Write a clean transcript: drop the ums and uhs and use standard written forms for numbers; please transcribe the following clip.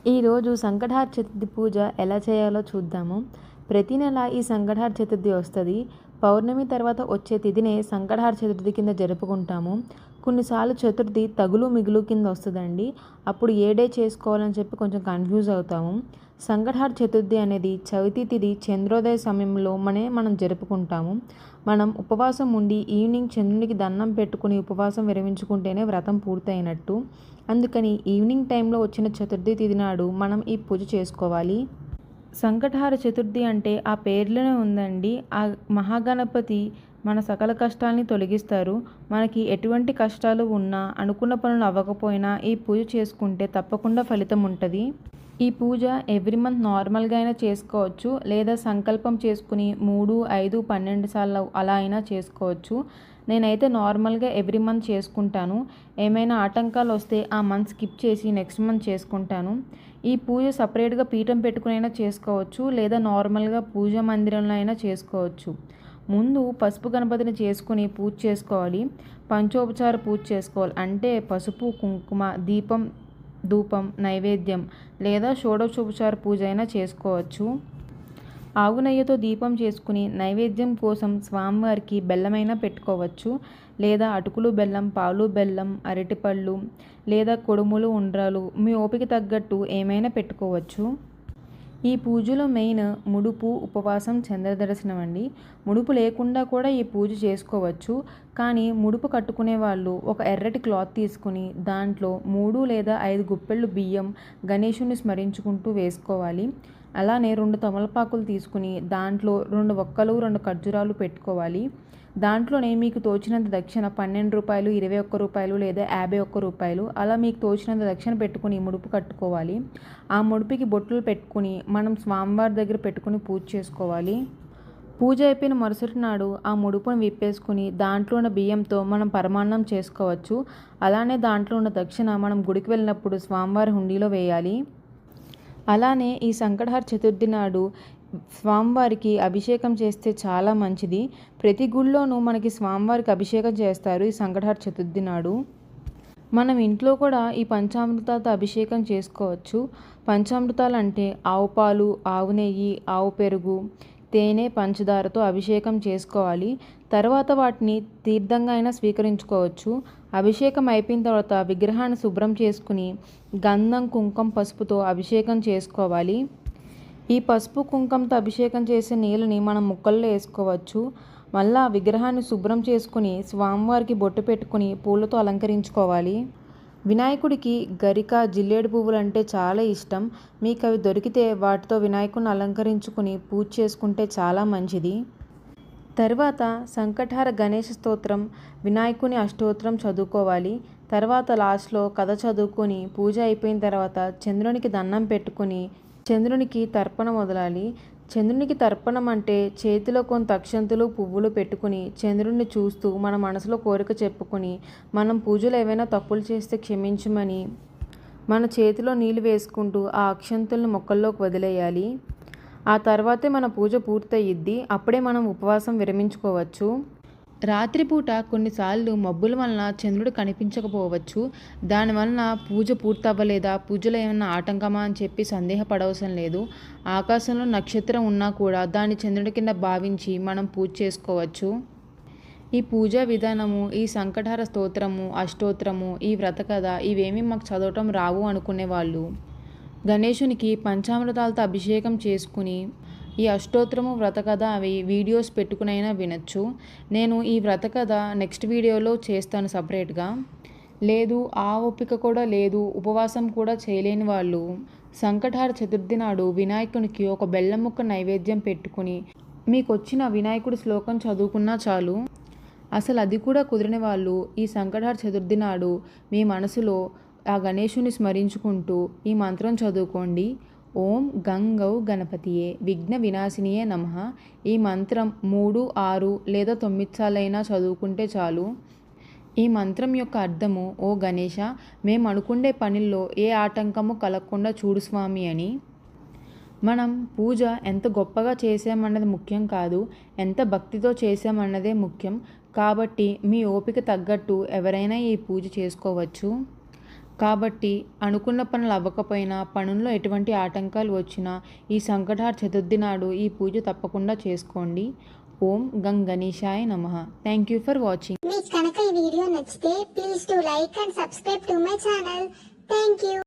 ఈరోజు సంకటహార చతుర్థి పూజ ఎలా చేయాలో చూద్దాము. ప్రతి నెల ఈ సంకటహార చతుర్థి వస్తుంది. పౌర్ణమి తర్వాత వచ్చే తిథినే సంకటహార చతుర్థి కింద జరుపుకుంటాము. కొన్నిసార్లు చతుర్థి తగులు మిగులు కింద వస్తుందండి. అప్పుడు ఏ డే చేసుకోవాలని చెప్పి కొంచెం కన్ఫ్యూజ్ అవుతాము. సంకటహార చతుర్థి అనేది చవితి తిథి చంద్రోదయ సమయంలో మనం జరుపుకుంటాము. మనం ఉపవాసం ఉండి ఈవినింగ్ చంద్రునికి దండం పెట్టుకుని ఉపవాసం విరమించుకుంటేనే వ్రతం పూర్తయినట్టు. అందుకని ఈవినింగ్ టైంలో వచ్చిన చతుర్థి తిథి నాడు మనం ఈ పూజ చేసుకోవాలి. సంకటహార చతుర్థి అంటే ఆ పేర్లోనే ఉందండి. ఆ మహాగణపతి మన సకల కష్టాలని తొలగిస్తారు. మనకి ఎటువంటి కష్టాలు ఉన్నా, అనుకున్న పనులు అవ్వకపోయినా ఈ పూజ చేసుకుంటే తప్పకుండా ఫలితం ఉంటుంది. ఈ పూజ ఎవ్రీ మంత్ నార్మల్గా అయినా చేసుకోవచ్చు, లేదా సంకల్పం చేసుకుని 3, 5, 12 సార్లు అలా అయినా చేసుకోవచ్చు. నేనైతే నార్మల్గా ఎవ్రీ మంత్ చేసుకుంటాను. ఏమైనా ఆటంకాలు వస్తే ఆ మంత్ స్కిప్ చేసి నెక్స్ట్ మంత్ చేసుకుంటాను. ఈ పూజ సపరేట్గా పీఠం పెట్టుకుని అయినా చేసుకోవచ్చు, లేదా నార్మల్గా పూజా మందిరంలో అయినా చేసుకోవచ్చు. ముందు పసుపు గణపతిని చేసుకుని పూజ చేసుకోవాలి. పంచోపచార పూజ చేసుకోవాలి. అంటే పసుపు, కుంకుమ, దీపం, ధూపం, నైవేద్యం లేదా షోడశోపచార పూజ అయినా చేసుకోవచ్చు. ఆవు నెయ్యితో దీపం చేసుకుని నైవేద్యం కోసం స్వామివారికి బెల్లమైనా పెట్టుకోవచ్చు, లేదా అటుకులు బెల్లం, పాలు బెల్లం, అరటిపళ్ళు లేదా కొడుములు, ఉండ్రాలు మీ ఓపిక తగ్గట్టు ఏమైనా పెట్టుకోవచ్చు. ఈ పూజలో మెయిన్ ముడుపు, ఉపవాసం, చంద్రదర్శనం అండి. ముడుపు లేకుండా కూడా ఈ పూజ చేసుకోవచ్చు. కానీ ముడుపు కట్టుకునే వాళ్ళు ఒక ఎర్రటి క్లాత్ తీసుకుని దాంట్లో 3 లేదా 5 గుప్పెళ్ళు బియ్యం గణేశుని స్మరించుకుంటూ వేసుకోవాలి. అలానే 2 తమలపాకులు తీసుకుని దాంట్లో 2 వక్కలు, 2 ఖర్జూరాలు పెట్టుకోవాలి. దాంట్లోనే మీకు తోచినంత దక్షిణ 12 రూపాయలు, 21 రూపాయలు లేదా 51 రూపాయలు అలా మీకు తోచినంత దక్షిణ పెట్టుకుని ముడుపు కట్టుకోవాలి. ఆ ముడుపుకి బొట్లు పెట్టుకుని మనం స్వామివారి దగ్గర పెట్టుకుని పూజ చేసుకోవాలి. పూజ అయిపోయిన మరుసటి నాడు ఆ ముడుపును విప్పేసుకుని దాంట్లో ఉన్న బియ్యంతో మనం పరమాన్నం చేసుకోవచ్చు. అలానే దాంట్లో ఉన్న దక్షిణ మనం గుడికి వెళ్ళినప్పుడు స్వామివారి హుండీలో వేయాలి. అలానే ఈ సంకటహార చతుర్థి నాడు స్వామివారికి అభిషేకం చేస్తే చాలా మంచిది. ప్రతి గుళ్ళోనూ మనకి స్వామివారికి అభిషేకం చేస్తారు ఈ సంకటహార చతుర్థి నాడు. మనం ఇంట్లో కూడా ఈ పంచామృతాలతో అభిషేకం చేసుకోవచ్చు. పంచామృతాలు అంటే ఆవు పాలు, ఆవు నెయ్యి, ఆవు పెరుగు, తేనె, పంచదారతో అభిషేకం చేసుకోవాలి. తర్వాత వాటిని తీర్థంగా అయినా స్వీకరించుకోవచ్చు. అభిషేకం అయిపోయిన తర్వాత విగ్రహాన్ని శుభ్రం చేసుకుని గంధం, కుంకుమ, పసుపుతో అభిషేకం చేసుకోవాలి. ఈ పసుపు, కుంకుమతో అభిషేకం చేసే నీళ్ళని మనం ముక్కల్లో వేసుకోవచ్చు. మళ్ళా విగ్రహాన్ని శుభ్రం చేసుకుని స్వామివారికి బొట్టు పెట్టుకుని పూలతో అలంకరించుకోవాలి. వినాయకుడికి గరిక, జిల్లేడు పువ్వులు అంటే చాలా ఇష్టం. మీకు అవి దొరికితే వాటితో వినాయకుడిని అలంకరించుకుని పూజ చేసుకుంటే చాలా మంచిది. తర్వాత సంకటహార గణేశ స్తోత్రం, వినాయకుని అష్టోత్తరం చదువుకోవాలి. తర్వాత లాస్ట్లో కథ చదువుకొని పూజ అయిపోయిన తర్వాత చంద్రునికి దండం పెట్టుకుని చంద్రునికి తర్పణ వదలాలి. చంద్రునికి తర్పణం అంటే చేతిలో కొంత అక్షంతులు, పువ్వులు పెట్టుకుని చంద్రుడిని చూస్తూ మన మనసులో కోరిక చెప్పుకొని మనం పూజలు ఏవైనా తప్పులు చేస్తే క్షమించమని మన చేతిలో నీళ్ళు వేసుకుంటూ ఆ అక్షంతులను మొక్కల్లోకి వదిలేయాలి. ఆ తర్వాతే మన పూజ పూర్తయిద్ది. అప్పుడే మనం ఉపవాసం విరమించుకోవచ్చు. రాత్రిపూట కొన్నిసార్లు మబ్బుల వలన చంద్రుడు కనిపించకపోవచ్చు. దానివలన పూజ పూర్తవ్వలేదా, పూజలో ఏమన్నా ఆటంకమా అని చెప్పి సందేహపడవసరం లేదు. ఆకాశంలో నక్షత్రం ఉన్నా కూడా దాన్ని చంద్రుడి కింద భావించి మనం పూజ చేసుకోవచ్చు. ఈ పూజా విధానము, ఈ సంకటహార స్తోత్రము, అష్టోత్తరము, ఈ వ్రత కథ ఇవేమీ మాకు చదవటం రావు అనుకునే వాళ్ళు గణేశునికి పంచామృతాలతో అభిషేకం చేసుకుని ఈ అష్టోత్తరము, వ్రతకథ అవి వీడియోస్ పెట్టుకునైనా వినొచ్చు. నేను ఈ వ్రతకథ నెక్స్ట్ వీడియోలో చేస్తాను సపరేట్గా. లేదు ఆ ఓపిక కూడా లేదు, ఉపవాసం కూడా చేయలేని వాళ్ళు సంకటహార చతుర్థి నాడు వినాయకునికి ఒక బెల్లం ముక్క నైవేద్యం పెట్టుకుని మీకు వచ్చిన వినాయకుడి శ్లోకం చదువుకున్నా చాలు. అసలు అది కూడా కుదిరిన వాళ్ళు ఈ సంకటహార చతుర్థి నాడు మీ మనసులో ఆ గణేశుని స్మరించుకుంటూ ఈ మంత్రం చదువుకోండి. ఓం గంగౌ గణపతియే విఘ్న వినాశినియే నమః. ఈ మంత్రం 3, 6 లేదా 9 సార్లైనా చదువుకుంటే చాలు. ఈ మంత్రం యొక్క అర్థము, ఓ గణేశ, మేము అనుకునే పనుల్లో ఏ ఆటంకము కలగకుండా చూడు స్వామి అని. మనం పూజ ఎంత గొప్పగా చేసామన్నది ముఖ్యం కాదు, ఎంత భక్తితో చేసామన్నదే ముఖ్యం. కాబట్టి మీ ఓపిక తగ్గట్టు ఎవరైనా ఈ పూజ చేసుకోవచ్చు. కాబట్టి అనుకున్న పనులు అవ్వకపోయినా, పనుల్లో ఎటువంటి ఆటంకాలు వచ్చినా ఈ సంకటహార చతుర్థి నాడు ఈ పూజ తప్పకుండా చేసుకోండి. ఓం గం గణేశాయ నమః. Thank you for watching. మీకు కనుక ఈ వీడియో నచ్చితే please do like and subscribe to my channel. Thank you.